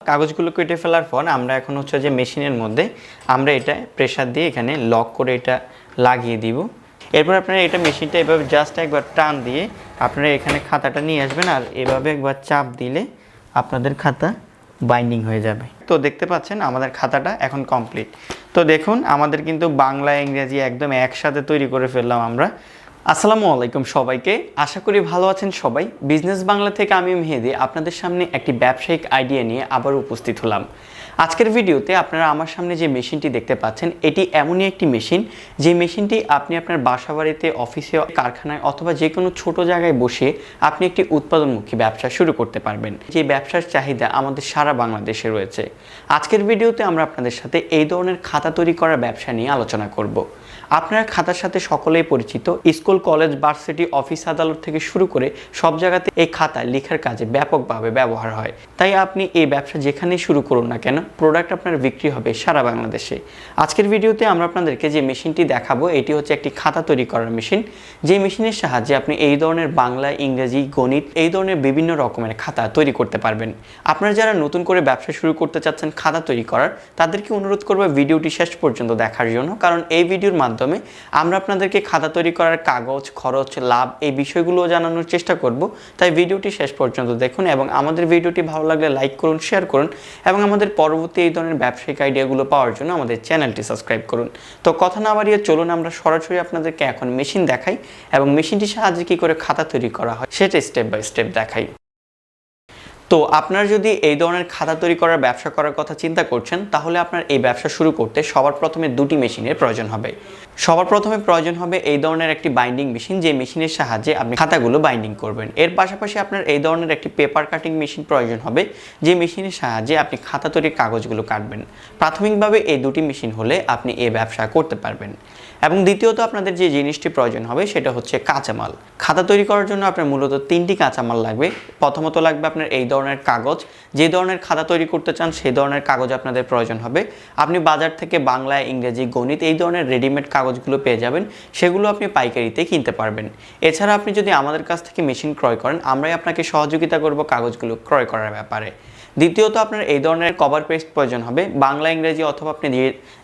কাগজগুলো কেটে ফেলার পর আমরা এখন হচ্ছে যে মেশিনের মধ্যে আমরা এটা প্রেসার দিয়ে এখানে লক করে এটা লাগিয়ে দিব। এরপর আপনারা এটা মেশিনটা এভাবে জাস্ট একবার টান দিয়ে আপনারা এখানে খাতাটা নিয়ে আসবেন, আর এভাবে একবার চাপ দিলে আপনাদের খাতা বাইন্ডিং হয়ে যাবে। তো দেখতে পাচ্ছেন আমাদের খাতাটা এখন কমপ্লিট। তো দেখুন আমাদের কিন্তু বাংলা ইংরেজি একদম একসাথে তৈরি করে ফেললাম আমরা। আসসালামু আলাইকুম সবাইকে, আশা করি ভালো আছেন সবাই। বিজনেস বাংলা থেকে আমি মেহেদি আপনাদের সামনে একটি ব্যবসায়িক আইডিয়া নিয়ে আবার উপস্থিত হলাম। আজকের ভিডিওতে আপনারা আমার সামনে যে মেশিনটি দেখতে পাচ্ছেন, এটি এমনই একটি মেশিন যে মেশিনটি আপনি আপনার বাসাবাড়িতে, অফিসে, কারখানায় অথবা যে কোনো ছোট জায়গায় বসে আপনি একটি উৎপাদনমুখী ব্যবসা শুরু করতে পারবেন, যে ব্যবসার চাহিদা আমাদের সারা বাংলাদেশে রয়েছে। আজকের ভিডিওতে আমরা আপনাদের সাথে এই ধরনের খাতা তৈরি করার ব্যবসা নিয়ে আলোচনা করব। আপনারা খাতার সাথে সকলেই পরিচিত, স্কুল, কলেজ, ভার্সিটি, অফিস, আদালত থেকে শুরু করে সব জায়গাতে এই খাতা লেখার কাজে ব্যাপকভাবে ব্যবহার হয়। তাই আপনি এই ব্যবসা যেখানেই শুরু করুন না কেন, প্রোডাক্ট আপনার বিক্রি হবে সারা বাংলাদেশে। আজকের ভিডিওতে আমরা আপনাদেরকে যে মেশিনটি দেখাবো, এটি হচ্ছে একটি খাতা তৈরি করার মেশিন। যে মেশিনের সাহায্যে আপনি এই ধরনের বাংলা, ইংরেজি, গণিত, এই ধরনের বিভিন্ন রকমের খাতা তৈরি করতে পারবেন। আপনারা যারা নতুন করে ব্যবসা শুরু করতে চাচ্ছেন খাতা তৈরি করার, তাদেরকে অনুরোধ করবো ভিডিওটি শেষ পর্যন্ত দেখার জন্য, কারণ এই ভিডিওর মাধ্যমে আমরা আপনাদেরকে খাতা তৈরি করার কাগজ, খরচ, লাভ এই বিষয়গুলো জানানোর চেষ্টা করব। তাই ভিডিওটি শেষ পর্যন্ত দেখুন এবং আমাদের ভিডিওটি ভালো লাগলে লাইক করুন, শেয়ার করুন এবং আমাদের পরবর্তী এই ধরনের ব্যবসায়িক আইডিয়াগুলো পাওয়ার জন্য আমাদের চ্যানেলটি সাবস্ক্রাইব করুন। তো কথা না বাড়িয়ে চলুন আমরা সরাসরি আপনাদেরকে এখন মেশিন দেখাই এবং মেশিনটির সাহায্যে কী করে খাতা তৈরি করা হয় সেটা স্টেপ বাই স্টেপ দেখাই। তো আপনারা যদি এই ধরনের খাতা তৈরি করার ব্যবসা করার কথা চিন্তা করছেন, তাহলে আপনার এই ব্যবসা শুরু করতে সবার প্রথমে দুটি মেশিনের প্রয়োজন হবে। সবার প্রথমে প্রয়োজন হবে এই ধরনের একটি বাইন্ডিং মেশিন, যে মেশিনের সাহায্যে আপনি খাতাগুলো বাইন্ডিং করবেন। এর পাশাপাশি আপনার এই ধরনের একটি পেপার কাটিং মেশিন প্রয়োজন হবে, যে মেশিনের সাহায্যে আপনি খাতা তৈরির কাগজগুলো কাটবেন। প্রাথমিকভাবে এই দুটি মেশিন হলে আপনি এই ব্যবসা করতে পারবেন। এবং দ্বিতীয়ত আপনাদের যে জিনিসটি প্রয়োজন হবে সেটা হচ্ছে কাঁচামাল। খাতা তৈরি করার জন্য আপনার মূলত তিনটি কাঁচামাল লাগবে। প্রথমত লাগবে আপনার এই ধরনের কাগজ, যে ধরনের খাতা তৈরি করতে চান সেই ধরনের কাগজ আপনাদের প্রয়োজন হবে। আপনি বাজার থেকে বাংলা, ইংরেজি, গণিত এই ধরনের রেডিমেড কাগজগুলো পেয়ে যাবেন, সেগুলো আপনি পাইকারিতে কিনতে পারবেন। এছাড়া আপনি যদি আমাদের কাছ থেকে মেশিন ক্রয় করেন, আমরাই আপনাকে সহযোগিতা করব কাগজগুলো ক্রয় করার ব্যাপারে। দ্বিতীয়ত আপনার এই ধরনের কভার পেজ প্রয়োজন হবে। বাংলা, ইংরেজি অথবা আপনি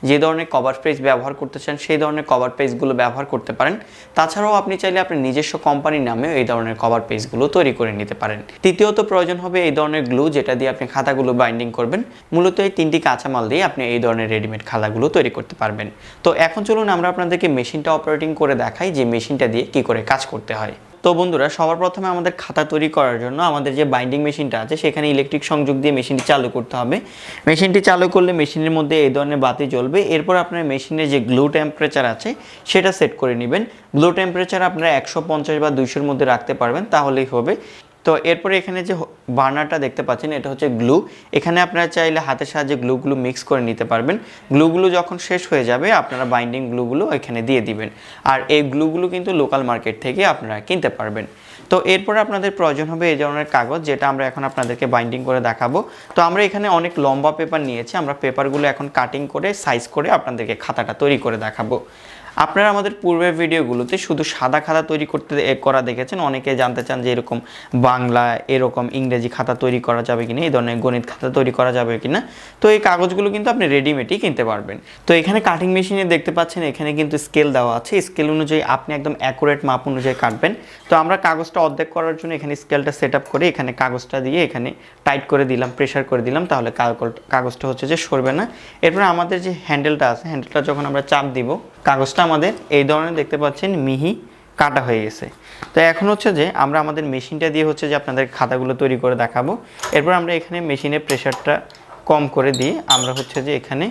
যে ধরনের কভার পেজ ব্যবহার করতে চান সেই ধরনের কভার পেজগুলো ব্যবহার করতে পারেন। তাছাড়াও আপনি চাইলে আপনার নিজস্ব কোম্পানির নামেও এই ধরনের কভার পেজগুলো তৈরি করে নিতে পারেন। তৃতীয়ত প্রয়োজন হবে এই ধরনের গ্লু, যেটা দিয়ে আপনি খাতাগুলো বাইন্ডিং করবেন। মূলত এই তিনটি কাঁচামাল দিয়ে আপনি এই ধরনের রেডিমেড খাতাগুলো তৈরি করতে পারবেন। তো এখন চলুন আমরা আপনাদেরকে মেশিনটা অপারেটিং করে দেখাই, যে মেশিনটা দিয়ে কী করে কাজ করতে হয়। তো বন্ধুরা, সবার প্রথমে আমাদের খাতা তৈরি করার জন্য আমাদের যে বাইন্ডিং মেশিনটা আছে সেখানে ইলেকট্রিক সংযোগ দিয়ে মেশিনটি চালু করতে হবে। মেশিনটি চালু করলে মেশিনের মধ্যে এই ধরনের বাতি জ্বলবে। এরপর আপনার মেশিনের যে গ্লু টেম্পারেচার আছে সেটা সেট করে নেবেন। গ্লু টেম্পারেচার আপনারা 150 বা 200-র মধ্যে রাখতে পারবেন, তাহলেই হবে। তো এরপরে এখানে যে বার্নারটা দেখতে পাচ্ছেন, এটা হচ্ছে গ্লু। এখানে আপনারা চাইলে হাতের সাহায্যে গ্লুগুলো মিক্স করে নিতে পারবেন। গ্লুগুলো যখন শেষ হয়ে যাবে আপনারা বাইন্ডিং গ্লুগুলো এখানে দিয়ে দিবেন। আর এই গ্লুগুলো কিন্তু লোকাল মার্কেট থেকে আপনারা কিনতে পারবেন। তো এরপরে আপনাদের প্রয়োজন হবে এই ধরনের কাগজ, যেটা আমরা এখন আপনাদেরকে বাইন্ডিং করে দেখাবো। তো আমরা এখানে অনেক লম্বা পেপার নিয়েছি, আমরা পেপারগুলো এখন কাটিং করে সাইজ করে আপনাদেরকে খাতাটা তৈরি করে দেখাবো। আপনারা আমাদের পূর্বের ভিডিওগুলোতে শুধু সাদা খাতা তৈরি করা দেখেছেন। অনেকে জানতে চান যে এরকম বাংলা, এরকম ইংরেজি খাতা তৈরি করা যাবে কিনা, এই ধরনের গণিত খাতা তৈরি করা যাবে কিনা। তো এই কাগজগুলো কিন্তু আপনি রেডিমেডই কিনতে পারবেন। তো এখানে কাটিং মেশিনে দেখতে পাচ্ছেন এখানে কিন্তু স্কেল দেওয়া আছে। স্কেল অনুযায়ী আপনি একদম অ্যাকুরেট মাপ অনুযায়ী কাটবেন। তো আমরা কাগজটা অর্ধেক করার জন্য এখানে স্কেলটা সেট আপ করে এখানে কাগজটা দিয়ে এখানে টাইট করে দিলাম, প্রেশার করে দিলাম, তাহলে কাগজটা হচ্ছে যে সরবে না। এরপর আমাদের যে হ্যান্ডেলটা আছে, হ্যান্ডেলটা যখন আমরা চাপ দিব, কাগজটা আমাদের এই ধরনের দেখতে পাচ্ছেন মিহি কাটা হয়ে গেছে। তো এখন হচ্ছে যে আমরা আমাদের মেশিনটা দিয়ে হচ্ছে যে আপনাদের খাতাগুলো তৈরি করে দেখাবো। এরপর আমরা এখানে মেশিনের প্রেশারটা কম করে দিয়ে আমরা হচ্ছে যে এখানে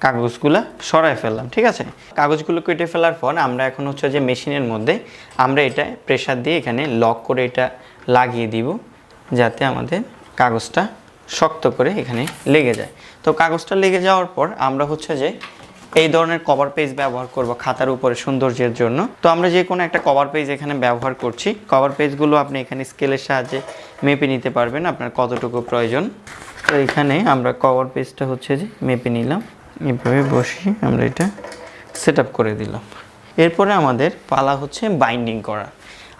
কাগজগুলো সরাই ফেললাম। ঠিক আছে, কাগজগুলো কেটে ফেলার পর আমরা এখন হচ্ছে যে মেশিনের মধ্যে আমরা এটা প্রেশার দিয়ে এখানে লক করে এটা লাগিয়ে দিব, যাতে আমাদের কাগজটা শক্ত করে এখানে লেগে যায়। তো কাগজটা লেগে যাওয়ার পর আমরা হচ্ছে যে এই ধরনের কভার পেজ ব্যবহার করব খাতার উপরে সৌন্দর্যের জন্য। তো আমরা যে কোনো একটা কভার পেজ এখানে ব্যবহার করছি। কভার পেজগুলো আপনি এখানে স্কেলের সাহায্যে মেপে নিতে পারবেন আপনার কতটুকু প্রয়োজন। তো এখানে আমরা কভার পেজটা হচ্ছে যে মেপে নিলাম, এভাবে বসিয়ে আমরা এটা সেট আপ করে দিলাম। এরপরে আমাদের পালা হচ্ছে বাইন্ডিং করা।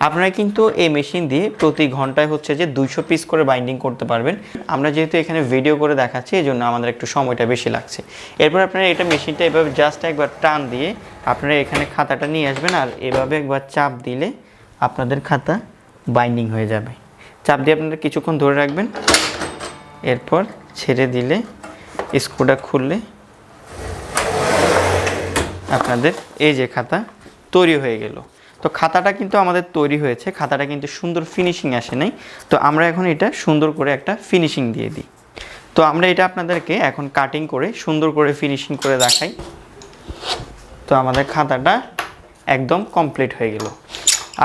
আপনারা কিন্তু এই মেশিন দিয়ে প্রতি ঘন্টায় হচ্ছে যে 200 পিস করে বাইন্ডিং করতে পারবেন। আমরা যেহেতু এখানে ভিডিও করে দেখাচ্ছি এই জন্য আমাদের একটু সময়টা বেশি লাগছে। এরপর আপনারা এটা মেশিনটা এভাবে জাস্ট একবার টান দিয়ে আপনারা এখানে খাতাটা নিয়ে আসবেন, আর এভাবে একবার চাপ দিলে আপনাদের খাতা বাইন্ডিং হয়ে যাবে। চাপ দিয়ে আপনারা কিছুক্ষণ ধরে রাখবেন, এরপর ছেড়ে দিলে স্ক্রুটা খুললে আপনাদের এই যে খাতা তৈরি হয়ে গেল। তো খাতাটা কিন্তু আমাদের তৈরি হয়েছে, খাতাটা কিন্তু সুন্দর ফিনিশিং আসে নাই। তো আমরা এখন এটা সুন্দর করে একটা ফিনিশিং দিয়ে দিই। তো আমরা এটা আপনাদেরকে এখন কাটিং করে সুন্দর করে ফিনিশিং করে দেখাই। তো আমাদের খাতাটা একদম কমপ্লিট হয়ে গেল।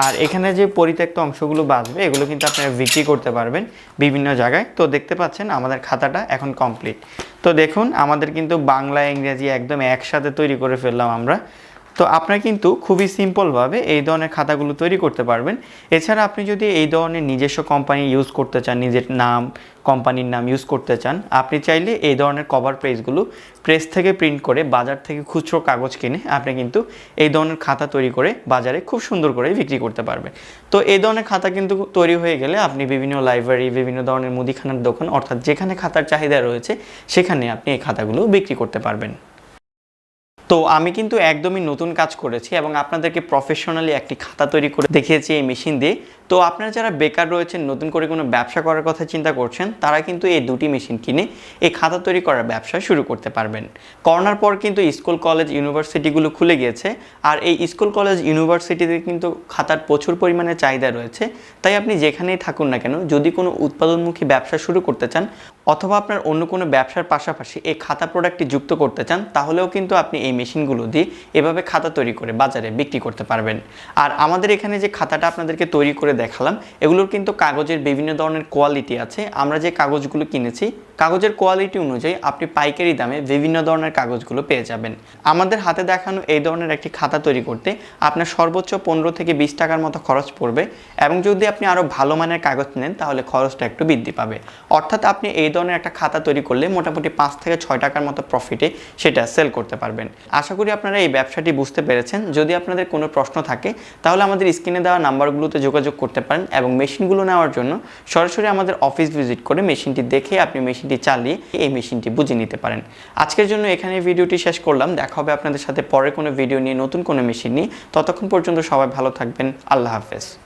আর এখানে যে পরিত্যক্ত অংশগুলো বাঁচবে এগুলো কিন্তু আপনারা বিক্রি করতে পারবেন বিভিন্ন জায়গায়। তো দেখতে পাচ্ছেন আমাদের খাতাটা এখন কমপ্লিট। তো দেখুন আমাদের কিন্তু বাংলা ইংরেজি একদম একসাথে তৈরি করে ফেললাম আমরা। তো আপনারা কিন্তু খুবই সিম্পলভাবে এই ধরনের খাতাগুলো তৈরি করতে পারবেন। এছাড়া আপনি যদি এই ধরনের নিজস্ব কোম্পানি ইউজ করতে চান, নিজের নাম কোম্পানির নাম ইউজ করতে চান, আপনি চাইলে এই ধরনের কভার পেজগুলো প্রেস থেকে প্রিন্ট করে বাজার থেকে খুচরো কাগজ কিনে আপনি কিন্তু এই ধরনের খাতা তৈরি করে বাজারে খুব সুন্দর করে বিক্রি করতে পারবেন। তো এই ধরনের খাতা কিন্তু তৈরি হয়ে গেলে আপনি বিভিন্ন লাইব্রেরি, বিভিন্ন ধরনের মুদিখানার দোকান, অর্থাৎ যেখানে খাতার চাহিদা রয়েছে সেখানে আপনি এই খাতাগুলো বিক্রি করতে পারবেন। তো আমি কিন্তু একদমই নতুন কাজ করেছি এবং আপনাদেরকে প্রফেশনালি একটি খাতা তৈরি করে দেখিয়েছি এই মেশিন দিয়ে। তো আপনারা যারা বেকার রয়েছেন, নতুন করে কোনো ব্যবসা করার কথা চিন্তা করছেন, তারা কিন্তু এই দুটি মেশিন কিনে এই খাতা তৈরি করার ব্যবসা শুরু করতে পারবেন। করোনার পর কিন্তু স্কুল কলেজ ইউনিভার্সিটিগুলো খুলে গিয়েছে, আর এই স্কুল কলেজ ইউনিভার্সিটিতে কিন্তু খাতার প্রচুর পরিমাণে চাহিদা রয়েছে। তাই আপনি যেখানেই থাকুন না কেন, যদি কোনো উৎপাদনমুখী ব্যবসা শুরু করতে চান অথবা আপনার অন্য কোনো ব্যবসার পাশাপাশি এই খাতা প্রোডাক্টটি যুক্ত করতে চান, তাহলেও কিন্তু আপনি এই মেশিনগুলো দিয়ে এভাবে খাতা তৈরি করে বাজারে বিক্রি করতে পারবেন। আর আমাদের এখানে যে খাতাটা আপনাদেরকে তৈরি করে দেখালাম, এগুলোর কিন্তু কাগজের বিভিন্ন ধরনের কোয়ালিটি আছে। আমরা যে কাগজগুলো কিনেছি কাগজের কোয়ালিটি অনুযায়ী আপনি পাইকারি দামে বিভিন্ন ধরনের কাগজগুলো পেয়ে যাবেন। আমাদের হাতে দেখানো এই ধরনের একটি খাতা তৈরি করতে আপনার সর্বোচ্চ 15 থেকে 20 টাকার মতো খরচ পড়বে, এবং যদি আপনি আরও ভালো মানের কাগজ নেন তাহলে খরচটা একটু বৃদ্ধি পাবে। অর্থাৎ আপনি এই ধরনের একটা খাতা তৈরি করলে মোটামুটি 5 থেকে 6 টাকার মতো প্রফিটে সেটা সেল করতে পারবেন। আশা করি আপনারা এই ব্যবসাটি বুঝতে পেরেছেন। যদি আপনাদের কোনো প্রশ্ন থাকে তাহলে আমাদের স্ক্রিনে দেওয়া নাম্বারগুলোতে যোগাযোগ করতে পারেন, এবং মেশিনগুলো নেওয়ার জন্য সরাসরি আমাদের অফিস ভিজিট করে মেশিনটি দেখে আপনি মেশিনটি চালিয়ে এই মেশিনটি বুঝে নিতে পারেন। আজকের জন্য এখানে ভিডিওটি শেষ করলাম। দেখা হবে আপনাদের সাথে পরে কোনো ভিডিও নিয়ে, নতুন কোনো মেশিন নিয়ে। ততক্ষণ পর্যন্ত সবাই ভালো থাকবেন। আল্লাহ হাফেজ।